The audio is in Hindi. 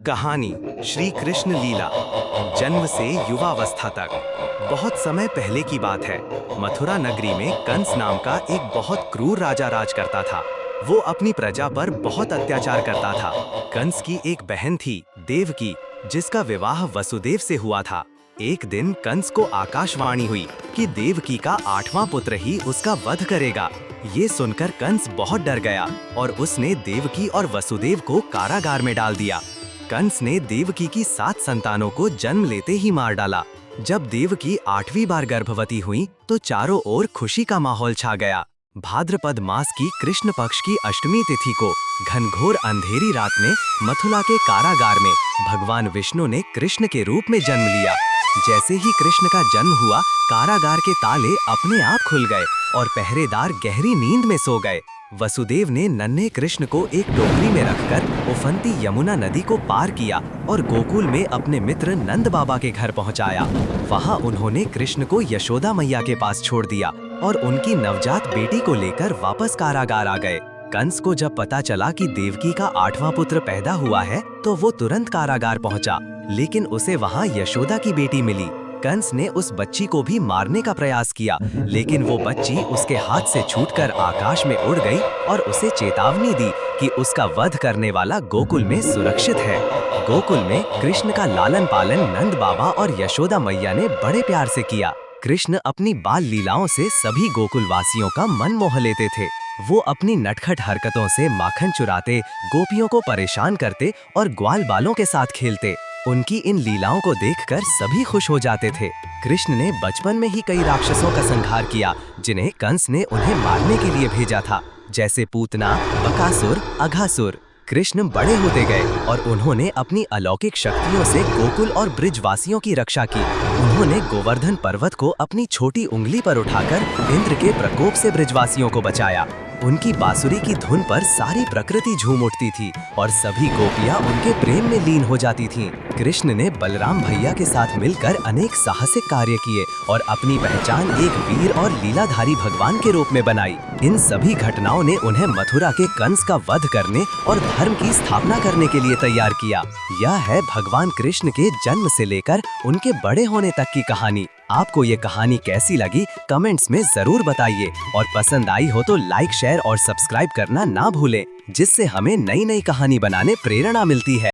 कहानी श्री कृष्ण लीला। जन्म से युवावस्था तक। बहुत समय पहले की बात है। मथुरा नगरी में कंस नाम का एक बहुत क्रूर राजा राज करता था। वो अपनी प्रजा पर बहुत अत्याचार करता था। कंस की एक बहन थी, देवकी, जिसका विवाह वसुदेव से हुआ था। एक दिन कंस को आकाशवाणी हुई कि देवकी का 8वां पुत्र ही उसका वध करेगा। ये सुनकर कंस बहुत डर गया और उसने देवकी और वसुदेव को कारागार में डाल दिया। कंस ने देवकी की 7 संतानों को जन्म लेते ही मार डाला। जब देवकी 8वीं बार गर्भवती हुई तो चारों ओर खुशी का माहौल छा गया। भाद्रपद मास की कृष्ण पक्ष की अष्टमी तिथि को घनघोर अंधेरी रात में मथुरा के कारागार में भगवान विष्णु ने कृष्ण के रूप में जन्म लिया। जैसे ही कृष्ण का जन्म हुआ, कारागार के ताले अपने आप खुल गए और पहरेदार गहरी नींद में सो गए। वसुदेव ने नन्हे कृष्ण को एक टोकरी में रखकर उफनती यमुना नदी को पार किया और गोकुल में अपने मित्र नंद बाबा के घर पहुंचाया। वहां उन्होंने कृष्ण को यशोदा मैया के पास छोड़ दिया और उनकी नवजात बेटी को लेकर वापस कारागार आ गए। कंस को जब पता चला कि देवकी का 8वां पुत्र पैदा हुआ है तो वो तुरंत कारागार पहुंचा, लेकिन उसे वहां यशोदा की बेटी मिली। कंस ने उस बच्ची को भी मारने का प्रयास किया, लेकिन वो बच्ची उसके हाथ से छूटकर आकाश में उड़ गई और उसे चेतावनी दी कि उसका वध करने वाला गोकुल में सुरक्षित है। गोकुल में कृष्ण का लालन पालन नंद बाबा और यशोदा मैया ने बड़े प्यार से किया। कृष्ण अपनी बाल लीलाओं से सभी गोकुल वासियों का मन मोह लेते थे। वो अपनी नटखट हरकतों से माखन चुराते, गोपियों को परेशान करते और ग्वाल बालों के साथ खेलते। उनकी इन लीलाओं को देखकर सभी खुश हो जाते थे। कृष्ण ने बचपन में ही कई राक्षसों का संहार किया, जिन्हें कंस ने उन्हें मारने के लिए भेजा था, जैसे पूतना, बकासुर, अघासुर। कृष्ण बड़े होते गए और उन्होंने अपनी अलौकिक शक्तियों से गोकुल और ब्रिजवासियों की रक्षा की। उन्होंने गोवर्धन पर्वत को अपनी छोटी उंगली पर उठाकर इंद्र के प्रकोप से ब्रिजवासियों को बचाया। उनकी बांसुरी की धुन पर सारी प्रकृति झूम उठती थी और सभी गोपियां उनके प्रेम में लीन हो जाती थीं। कृष्ण ने बलराम भैया के साथ मिलकर अनेक साहसिक कार्य किए और अपनी पहचान एक वीर और लीलाधारी भगवान के रूप में बनाई। इन सभी घटनाओं ने उन्हें मथुरा के कंस का वध करने और धर्म की स्थापना करने के लिए तैयार किया। यह है भगवान कृष्ण के जन्म से लेकर उनके बड़े होने तक की कहानी। आपको ये कहानी कैसी लगी कमेंट्स में जरूर बताइए और पसंद आई हो तो लाइक, शेयर और सब्सक्राइब करना ना भूलें, जिससे हमें नई नई कहानी बनाने प्रेरणा मिलती है।